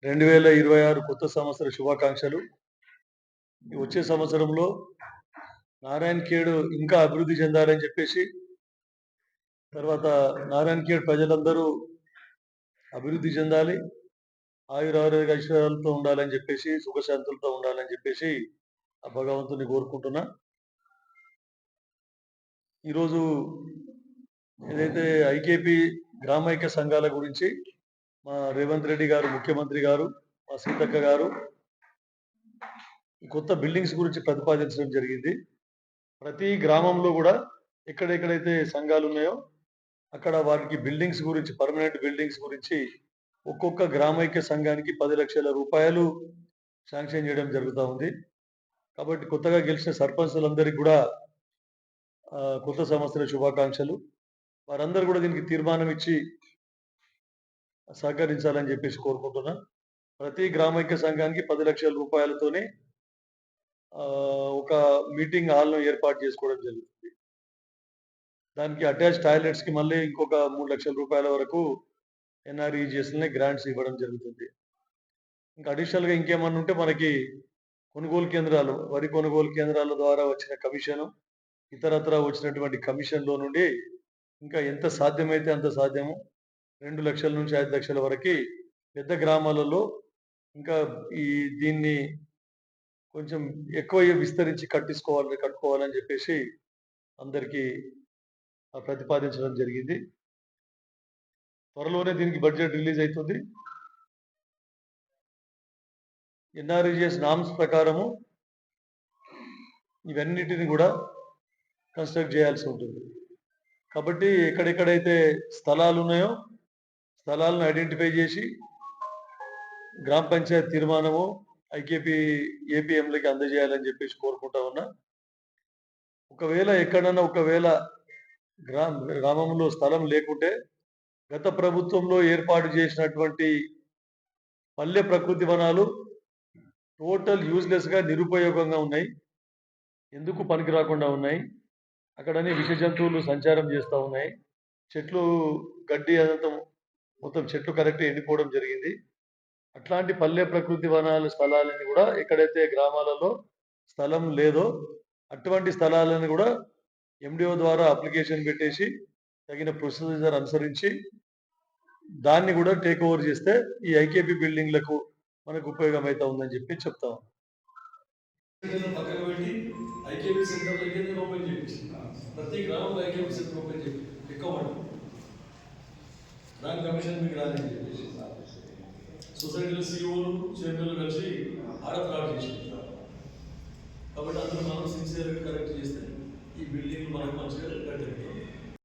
2026 కొత్త సంవత్సర శుభాకాంక్షలు. ఈ వచ్చే సంవత్సరంలో నారాయణఖేడ్ ఇంకా అభివృద్ధి చెందాలని చెప్పేసి, తర్వాత నారాయణఖేడ్ ప్రజలందరూ అభివృద్ధి చెందాలి, ఆయురారోగ్య ఐశ్వర్యాలతో ఉండాలని చెప్పేసి, సుఖశాంతులతో ఉండాలని చెప్పేసి ఆ భగవంతుని కోరుకుంటున్నా. ఈరోజు ఏదైతే ఐకేపీ గ్రామైక్య సంఘాల గురించి మా రేవంత్ రెడ్డి గారు, ముఖ్యమంత్రి గారు, మా సీతక్క గారు కొత్త బిల్డింగ్స్ గురించి ప్రతిపాదించడం జరిగింది. ప్రతి గ్రామంలో కూడా ఎక్కడెక్కడైతే సంఘాలు ఉన్నాయో అక్కడ వారికి బిల్డింగ్స్ గురించి, పర్మనెంట్ బిల్డింగ్స్ గురించి ఒక్కొక్క గ్రామైక్య సంఘానికి 10 లక్షల రూపాయలు శాంక్షన్ చేయడం జరుగుతూ ఉంది. కాబట్టి కొత్తగా గెలిచిన సర్పంచులందరికీ కూడా కొత్త సంవత్సర శుభాకాంక్షలు. వారందరూ కూడా దీనికి తీర్మానం ఇచ్చి సహకరించాలని చెప్పేసి కోరుకుంటున్నా. ప్రతి గ్రామైక్య సంఘానికి 10 లక్షల రూపాయలతోనే ఒక మీటింగ్ హాల్ను ఏర్పాటు చేసుకోవడం జరుగుతుంది. దానికి అటాచ్ టాయిలెట్స్కి మళ్ళీ ఇంకొక 3 లక్షల రూపాయల వరకు ఎన్ఆర్ఈజిఎస్ని గ్రాంట్స్ ఇవ్వడం జరుగుతుంది. ఇంకా అడిషనల్గా ఇంకేమన్నా ఉంటే మనకి కొనుగోలు కేంద్రాలు, వరి కొనుగోలు కేంద్రాల ద్వారా వచ్చిన కమిషను, ఇతరత్రా వచ్చినటువంటి కమిషన్లో నుండి ఇంకా ఎంత సాధ్యమైతే అంత సాధ్యము 2 లక్షల నుంచి 5 లక్షల వరకు పెద్ద గ్రామాలలో ఇంకా దీన్ని కొంచెం ఎక్కువ విస్తరించి కట్టుకోవాలని చెప్పేసి అందరికీ ప్రతిపాదించడం జరిగింది. త్వరలోనే దీనికి బడ్జెట్ రిలీజ్ అవుతుంది. ఎన్ఆర్ఈజిఎస్ నామ్స్ ప్రకారము ఇవన్నిటిని కూడా కన్స్ట్రక్ట్ చేయాల్సి ఉంటుంది. కాబట్టి ఎక్కడెక్కడైతే స్థలాలు ఉన్నాయో స్థలాలను ఐడెంటిఫై చేసి గ్రామ పంచాయతీ తీర్మానము ఐకేపీ ఏపీఎంలకి అందజేయాలని చెప్పేసి కోరుకుంటా ఉన్నా. ఒకవేళ ఎక్కడన్నా గ్రామంలో స్థలం లేకుంటే గత ప్రభుత్వంలో ఏర్పాటు చేసినటువంటి పల్లె ప్రకృతి వనాలు టోటల్ యూజ్లెస్గా నిరుపయోగంగా ఉన్నాయి, ఎందుకు పనికి రాకుండా ఉన్నాయి. అక్కడనే విష జంతువులు సంచారం చేస్తూ ఉన్నాయి. చెట్లు గడ్డి అదంతా మొత్తం చెట్లు కరెక్ట్ ఎండిపోవడం జరిగింది. అట్లాంటి పల్లె ప్రకృతి వనాల స్థలాలని కూడా ఎక్కడైతే గ్రామాలలో స్థలం లేదో అటువంటి స్థలాలను కూడా ఎండిఓ ద్వారా అప్లికేషన్ పెట్టేసి తగిన ప్రొసీజర్ అనుసరించి దాన్ని కూడా టేక్ ఓవర్ చేస్తే ఈ ఐకేపీ బిల్డింగ్లకు మనకు ఉపయోగం అయితే ఉందని చెప్పి చెప్తాం. పక్కన పెట్టి ఐకేపీ సెంటర్లకి ఓపెన్ చేయించింది. ప్రతి గ్రామంలో ఐకేపీ సెంటర్ ఓపెన్ చేయి ఎక్కువ దాని కమిషన్ మీకు రాదని చెప్పేసి సొసైటీలో సిఓలు చైర్మన్లు కలిసి ఆడ చేసింది. కాబట్టి అందరూ మనం సిన్సియర్గా కరెక్ట్ చేస్తే ఈ బిల్డింగ్ మనకు మంచిగా కట్టేస్తాం.